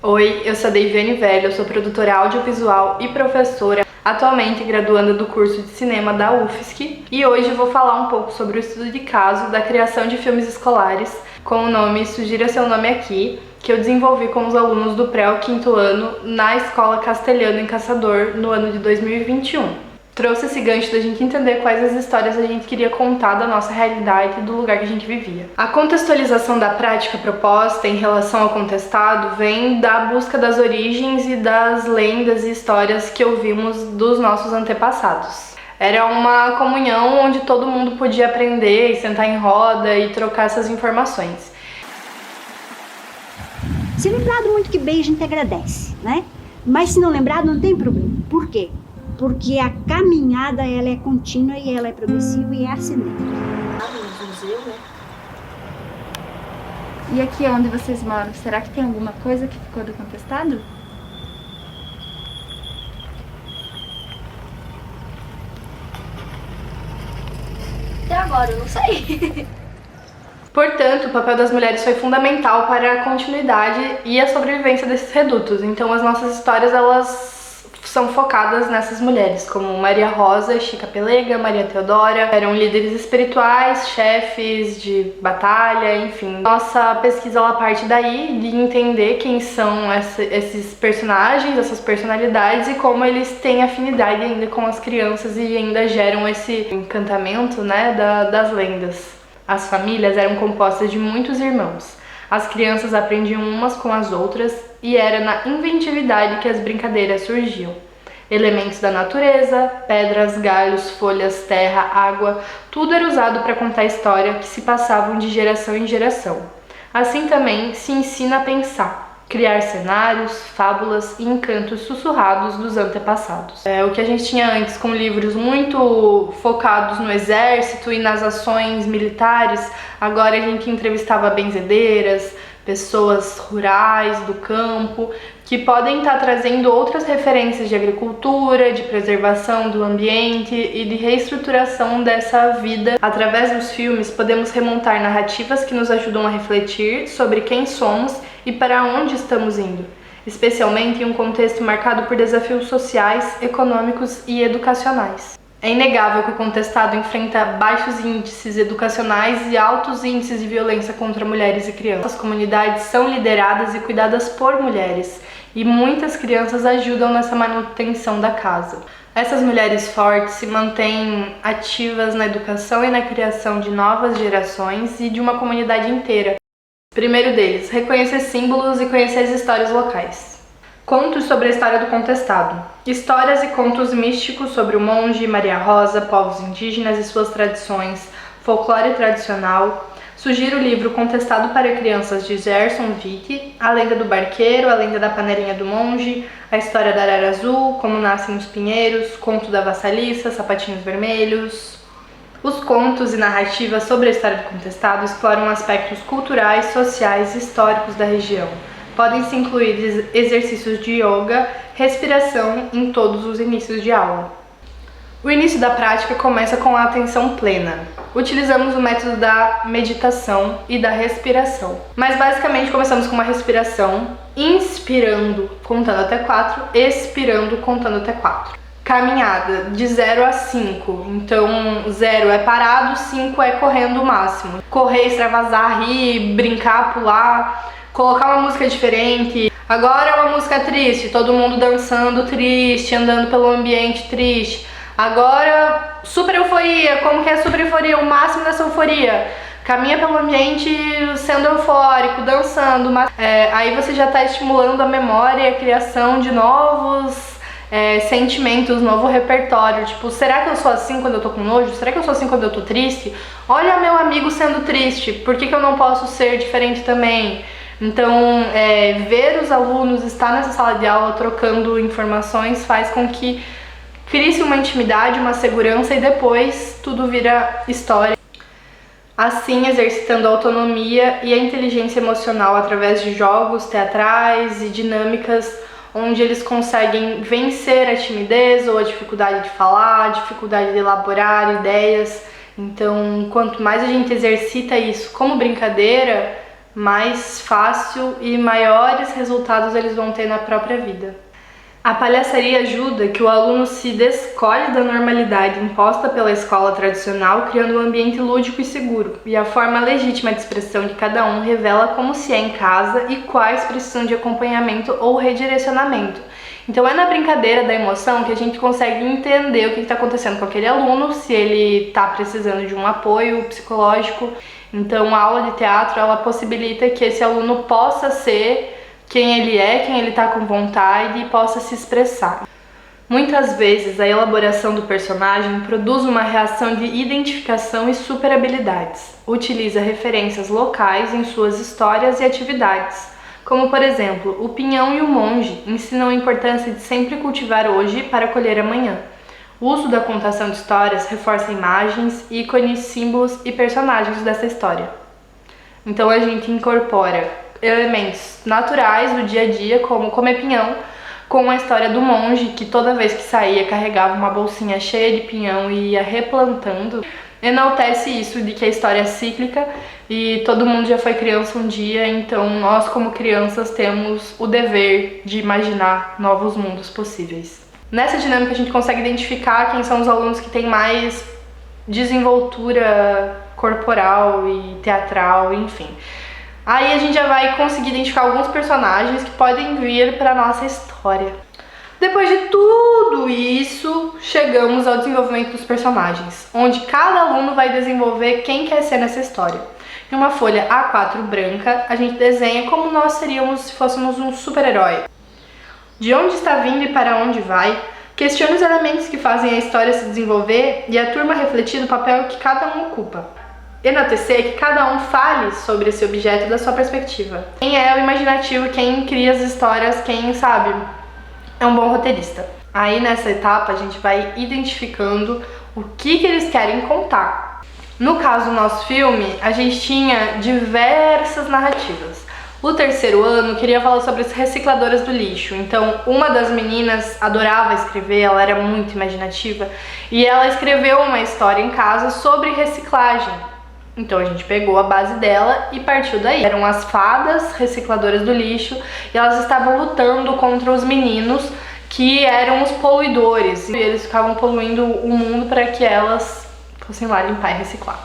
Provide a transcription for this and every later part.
Oi, eu sou a Deiviane Velho, eu sou produtora audiovisual e professora, atualmente graduanda do curso de cinema da UFSC, e hoje vou falar um pouco sobre o estudo de caso da criação de filmes escolares com o nome Sugira Seu Nome Aqui, que eu desenvolvi com os alunos do pré ao quinto ano na Escola Castelhano em Caçador no ano de 2021. Trouxe esse gancho da gente entender quais as histórias a gente queria contar da nossa realidade e do lugar que a gente vivia. A contextualização da prática proposta em relação ao contestado vem da busca das origens e das lendas e histórias que ouvimos dos nossos antepassados. Era uma comunhão onde todo mundo podia aprender e sentar em roda e trocar essas informações. Se lembrado muito que bem a gente agradece, né? Mas se não lembrado não tem problema. Por quê? Porque a caminhada ela é contínua e ela é progressiva e é ascendente. E aqui onde vocês moram, será que tem alguma coisa que ficou do contestado? Até agora, eu não sei. Portanto, o papel das mulheres foi fundamental para a continuidade e a sobrevivência desses redutos. Então, as nossas histórias, elas são focadas nessas mulheres, como Maria Rosa, Chica Pelega, Maria Teodora, eram líderes espirituais, chefes de batalha, enfim. Nossa pesquisa, ela parte daí, de entender quem são esses personagens, essas personalidades e como eles têm afinidade ainda com as crianças e ainda geram esse encantamento, né, das lendas. As famílias eram compostas de muitos irmãos. As crianças aprendiam umas com as outras e era na inventividade que as brincadeiras surgiam. Elementos da natureza, pedras, galhos, folhas, terra, água, tudo era usado para contar histórias que se passavam de geração em geração. Assim também se ensina a pensar, criar cenários, fábulas e encantos sussurrados dos antepassados. O que a gente tinha antes com livros muito focados no exército e nas ações militares, agora a gente entrevistava benzedeiras, pessoas rurais do campo, que podem estar trazendo outras referências de agricultura, de preservação do ambiente e de reestruturação dessa vida. Através dos filmes, podemos remontar narrativas que nos ajudam a refletir sobre quem somos e para onde estamos indo, especialmente em um contexto marcado por desafios sociais, econômicos e educacionais. É inegável que o contestado enfrenta baixos índices educacionais e altos índices de violência contra mulheres e crianças. As comunidades são lideradas e cuidadas por mulheres, e muitas crianças ajudam nessa manutenção da casa. Essas mulheres fortes se mantêm ativas na educação e na criação de novas gerações e de uma comunidade inteira. Primeiro deles, reconhecer símbolos e conhecer as histórias locais. Contos sobre a história do contestado. Histórias e contos místicos sobre o monge, Maria Rosa, povos indígenas e suas tradições, folclore tradicional. Sugiro o livro Contestado para Crianças de Gerson Vick, A Lenda do Barqueiro, A Lenda da Panelinha do Monge, A História da Arara Azul, Como Nascem os Pinheiros, Conto da Vassaliça, Sapatinhos Vermelhos. Os contos e narrativas sobre a história do contestado exploram aspectos culturais, sociais e históricos da região. Podem se incluir exercícios de yoga, respiração em todos os inícios de aula. O início da prática começa com a atenção plena. Utilizamos o método da meditação e da respiração. Mas basicamente começamos com uma respiração, inspirando, contando até 4, expirando, contando até 4. Caminhada de 0 a 5, então 0 é parado, 5 é correndo o máximo. Correr, extravasar, rir, brincar, pular, colocar uma música diferente. Agora é uma música triste, todo mundo dançando triste, andando pelo ambiente triste. Agora, super euforia, como que é super euforia? O máximo dessa euforia. Caminha pelo ambiente sendo eufórico, dançando. Aí você já está estimulando a memória e a criação de novos sentimentos, novo repertório. Tipo, será que eu sou assim quando eu tô com nojo? Será que eu sou assim quando eu tô triste? Olha meu amigo sendo triste, por que eu não posso ser diferente também? Então, ver os alunos, estar nessa sala de aula trocando informações faz com que crie-se uma intimidade, uma segurança e depois tudo vira história. Assim, exercitando a autonomia e a inteligência emocional através de jogos teatrais e dinâmicas onde eles conseguem vencer a timidez ou a dificuldade de falar, a dificuldade de elaborar ideias. Então, quanto mais a gente exercita isso como brincadeira, mais fácil e maiores resultados eles vão ter na própria vida. A palhaçaria ajuda que o aluno se descolhe da normalidade imposta pela escola tradicional, criando um ambiente lúdico e seguro. E a forma legítima de expressão de cada um revela como se é em casa e quais precisam de acompanhamento ou redirecionamento. Então é na brincadeira da emoção que a gente consegue entender o que está acontecendo com aquele aluno, se ele está precisando de um apoio psicológico. Então a aula de teatro, ela possibilita que esse aluno possa ser quem ele está com vontade e possa se expressar. Muitas vezes a elaboração do personagem produz uma reação de identificação e superabilidades. Utiliza referências locais em suas histórias e atividades, como por exemplo, o pinhão e o monge ensinam a importância de sempre cultivar hoje para colher amanhã. O uso da contação de histórias reforça imagens, ícones, símbolos e personagens dessa história. Então a gente incorpora elementos naturais do dia a dia, como comer pinhão, com a história do monge, que toda vez que saía carregava uma bolsinha cheia de pinhão e ia replantando. Enaltece isso de que a história é cíclica e todo mundo já foi criança um dia, então nós como crianças temos o dever de imaginar novos mundos possíveis. Nessa dinâmica a gente consegue identificar quem são os alunos que têm mais desenvoltura corporal e teatral, enfim. Aí a gente já vai conseguir identificar alguns personagens que podem vir para a nossa história. Depois de tudo isso, chegamos ao desenvolvimento dos personagens, onde cada aluno vai desenvolver quem quer ser nessa história. Em uma folha A4 branca, a gente desenha como nós seríamos se fôssemos um super-herói. De onde está vindo e para onde vai, questione os elementos que fazem a história se desenvolver e a turma refletir o papel que cada um ocupa. Enaltecer que cada um fale sobre esse objeto da sua perspectiva. Quem é o imaginativo, quem cria as histórias, quem sabe, é um bom roteirista. Aí nessa etapa a gente vai identificando o que eles querem contar. No caso do nosso filme, a gente tinha diversas narrativas. O terceiro ano queria falar sobre as recicladoras do lixo. Então, uma das meninas adorava escrever, ela era muito imaginativa, e ela escreveu uma história em casa sobre reciclagem. Então a gente pegou a base dela e partiu daí. Eram as fadas recicladoras do lixo e elas estavam lutando contra os meninos que eram os poluidores. E eles ficavam poluindo o mundo para que elas fossem lá limpar e reciclar.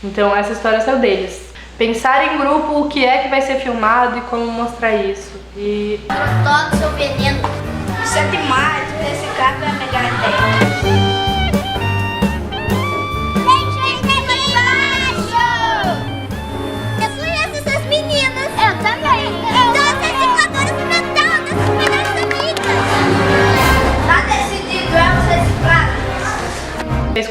Então essa história saiu deles. Pensar em grupo o que é que vai ser filmado e como mostrar isso. E Todo seu veneno. Isso é demais, reciclar é a melhor ideia.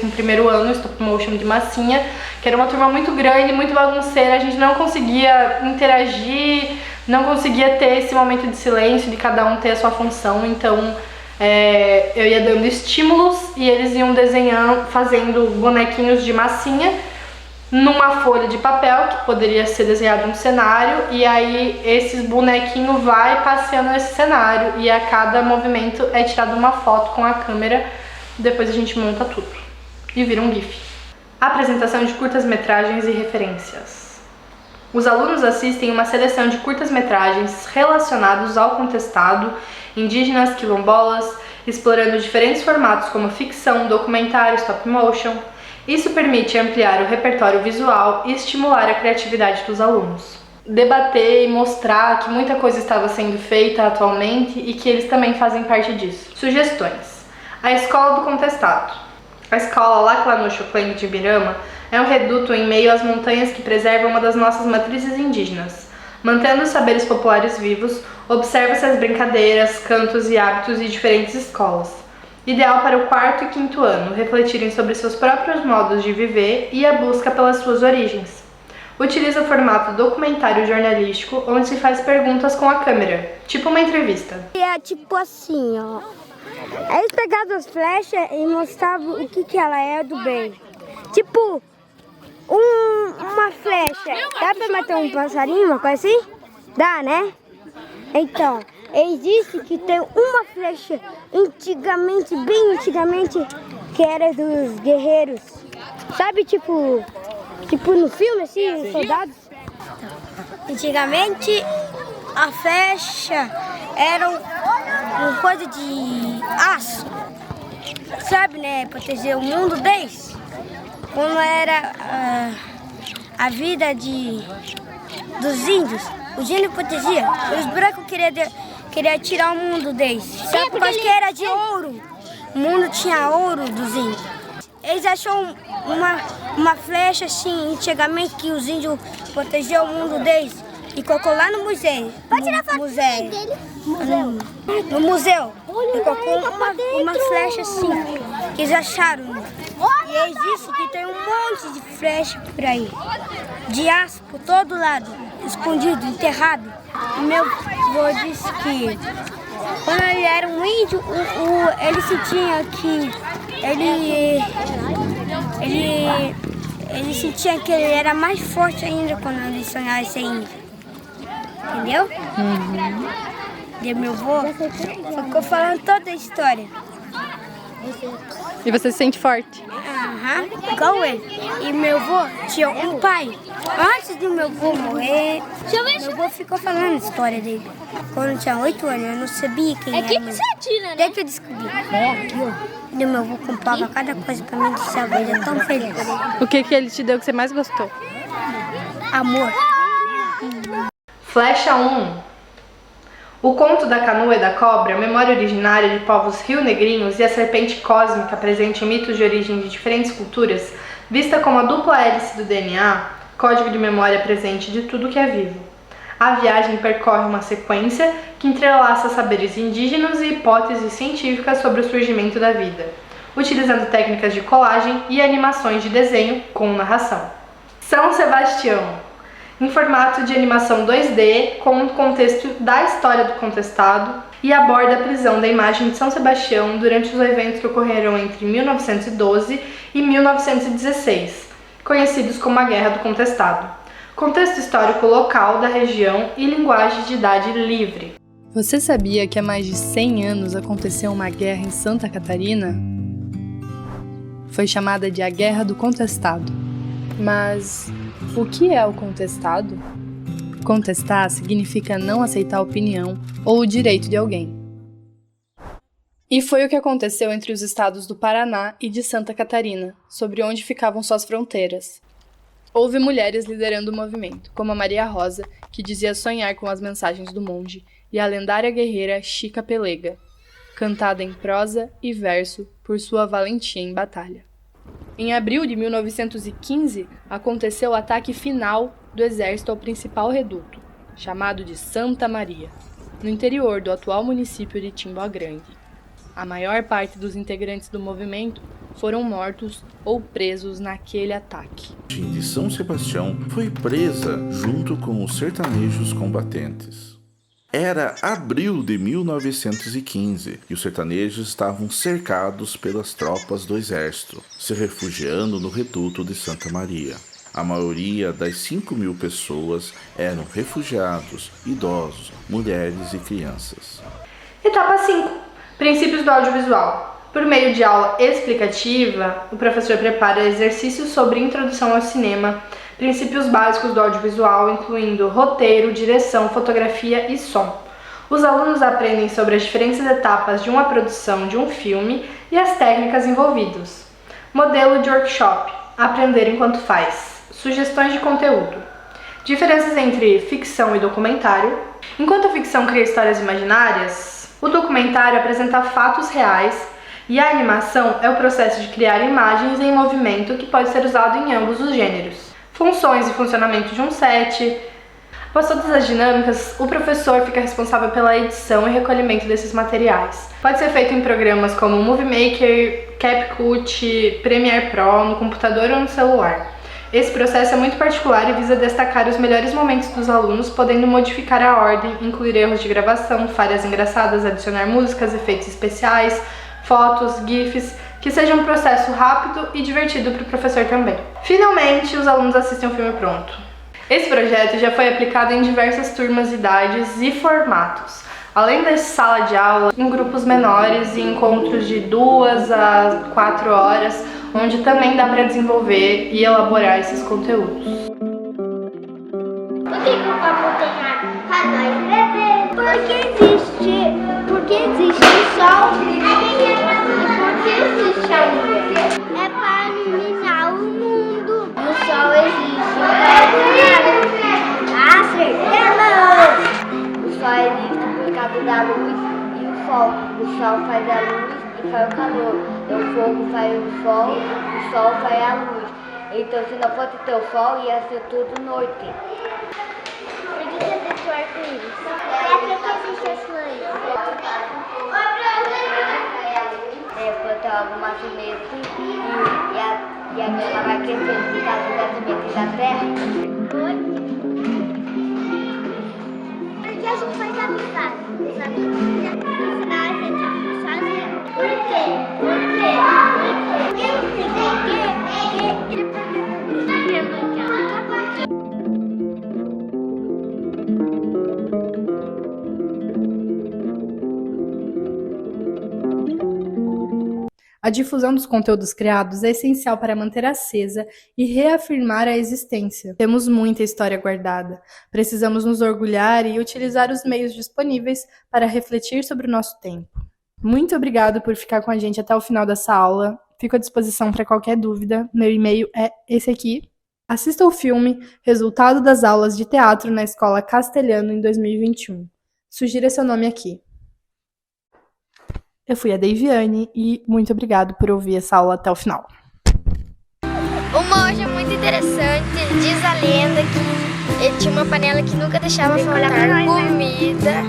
com o primeiro ano, stop motion de massinha, que era uma turma muito grande, muito bagunceira, a gente não conseguia interagir, não conseguia ter esse momento de silêncio, de cada um ter a sua função, então eu ia dando estímulos e eles iam desenhando, fazendo bonequinhos de massinha numa folha de papel, que poderia ser desenhado um cenário, e aí esses bonequinhos vai passeando nesse cenário, e a cada movimento é tirada uma foto com a câmera, depois a gente monta tudo e vira um GIF. Apresentação de curtas-metragens e referências. Os alunos assistem uma seleção de curtas-metragens relacionados ao contestado, indígenas, quilombolas, explorando diferentes formatos como ficção, documentário, stop motion. Isso permite ampliar o repertório visual e estimular a criatividade dos alunos. Debater e mostrar que muita coisa estava sendo feita atualmente e que eles também fazem parte disso. Sugestões. A Escola do Contestado. A escola Laclanucho Plain de Ibirama é um reduto em meio às montanhas que preserva uma das nossas matrizes indígenas. Mantendo os saberes populares vivos, observa-se as brincadeiras, cantos e hábitos de diferentes escolas. Ideal para o 4º e 5º ano, refletirem sobre seus próprios modos de viver e a busca pelas suas origens. Utiliza o formato documentário jornalístico, onde se faz perguntas com a câmera, tipo uma entrevista. É tipo assim, ó. Eles pegavam as flechas e mostravam o que ela é do bem. Tipo, uma flecha. Dá pra matar um passarinho, uma coisa assim? Dá, né? Então, eles dizem que tem uma flecha antigamente, bem antigamente, que era dos guerreiros. Sabe, tipo no filme, assim, soldados? Antigamente a flecha era uma coisa de aço, sabe, né? Proteger o mundo deles. Quando era a vida dos índios, os índios protegiam. Os brancos queriam tirar o mundo deles, sabe? Porque era de ouro. O mundo tinha ouro dos índios. Eles acharam uma flecha assim, antigamente, que os índios protegiam o mundo deles e colocou lá no museu. Pode tirar foto dele? No museu. E colocou uma flecha assim, que eles acharam. E existe que tem um monte de flecha por aí, de aço por todo lado, escondido, enterrado. E meu avô disse que quando ele era um índio, ele sentia que ele sentia que ele era mais forte ainda quando ele sonhava ser índio. Entendeu? E meu avô ficou falando toda a história. E você se sente forte? Igual ele. E meu avô tinha um pai. Antes do meu avô morrer, meu avô ficou falando a história dele. Quando eu tinha 8 anos, eu não sabia quem era. que você atira, né? Até que eu descobri. E meu avô comprava cada coisa pra mim, deixar a vida tão feliz. O que ele te deu que você mais gostou? Amor. Flecha 1. O conto da canoa e da cobra, memória originária de povos rio-negrinhos, e a serpente cósmica presente em mitos de origem de diferentes culturas, vista como a dupla hélice do DNA, código de memória presente de tudo que é vivo. A viagem percorre uma sequência que entrelaça saberes indígenas e hipóteses científicas sobre o surgimento da vida, utilizando técnicas de colagem e animações de desenho com narração. São Sebastião, em formato de animação 2D, com o contexto da história do contestado, e aborda a prisão da imagem de São Sebastião durante os eventos que ocorreram entre 1912 e 1916, conhecidos como a Guerra do Contestado. Contexto histórico local da região e linguagem de idade livre. Você sabia que há mais de 100 anos aconteceu uma guerra em Santa Catarina? Foi chamada de a Guerra do Contestado. Mas o que é o contestado? Contestar significa não aceitar a opinião ou o direito de alguém. E foi o que aconteceu entre os estados do Paraná e de Santa Catarina, sobre onde ficavam suas fronteiras. Houve mulheres liderando o movimento, como a Maria Rosa, que dizia sonhar com as mensagens do monge, e a lendária guerreira Chica Pelega, cantada em prosa e verso por sua valentia em batalha. Em abril de 1915, aconteceu o ataque final do exército ao principal reduto, chamado de Santa Maria, no interior do atual município de Timbó Grande. A maior parte dos integrantes do movimento foram mortos ou presos naquele ataque. De São Sebastião foi presa junto com os sertanejos combatentes. Era abril de 1915 e os sertanejos estavam cercados pelas tropas do exército, se refugiando no reduto de Santa Maria. A maioria das 5.000 pessoas eram refugiados, idosos, mulheres e crianças. Etapa 5. Princípios do audiovisual. Por meio de aula explicativa, o professor prepara exercícios sobre introdução ao cinema, princípios básicos do audiovisual, incluindo roteiro, direção, fotografia e som. Os alunos aprendem sobre as diferentes etapas de uma produção de um filme e as técnicas envolvidas. Modelo de workshop. Aprender enquanto faz. Sugestões de conteúdo. Diferenças entre ficção e documentário. Enquanto a ficção cria histórias imaginárias, o documentário apresenta fatos reais e a animação é o processo de criar imagens em movimento que pode ser usado em ambos os gêneros. Funções e funcionamento de um set. Após todas as dinâmicas, o professor fica responsável pela edição e recolhimento desses materiais. Pode ser feito em programas como Movie Maker, CapCut, Premiere Pro, no computador ou no celular. Esse processo é muito particular e visa destacar os melhores momentos dos alunos, podendo modificar a ordem, incluir erros de gravação, falhas engraçadas, adicionar músicas, efeitos especiais, fotos, GIFs, que seja um processo rápido e divertido para o professor também. Finalmente, os alunos assistem o filme pronto. Esse projeto já foi aplicado em diversas turmas, idades e formatos. Além da sala de aula, em grupos menores e encontros de 2 a 4 horas, onde também dá para desenvolver e elaborar esses conteúdos. Por que o papo sol. Por que existe a lua? É para iluminar o mundo. E o sol existe para certeza! O sol existe por causa da luz e o sol. O sol faz a luz e faz o calor. O fogo faz o sol faz a luz. Então, se não fosse ter o sol, ia ser tudo noite. Por que existe o arco-íris? Por que existe as flores? Plantar alguma semente e ela vai crescer por causa da semente da terra. Por que a gente faz amizade? Os amigos ensinar a gente sozinho. Por quê? Por quê? Por quê? A difusão dos conteúdos criados é essencial para manter acesa e reafirmar a existência. Temos muita história guardada. Precisamos nos orgulhar e utilizar os meios disponíveis para refletir sobre o nosso tempo. Muito obrigado por ficar com a gente até o final dessa aula. Fico à disposição para qualquer dúvida. Meu e-mail é esse aqui. Assista o filme Resultado das Aulas de Teatro na Escola Castelhano em 2021. Sugira seu nome aqui. Eu fui a Deiviane e muito obrigado por ouvir essa aula até o final. Uma hoje é muito interessante. Diz a lenda que ele tinha uma panela que nunca deixava faltar comida.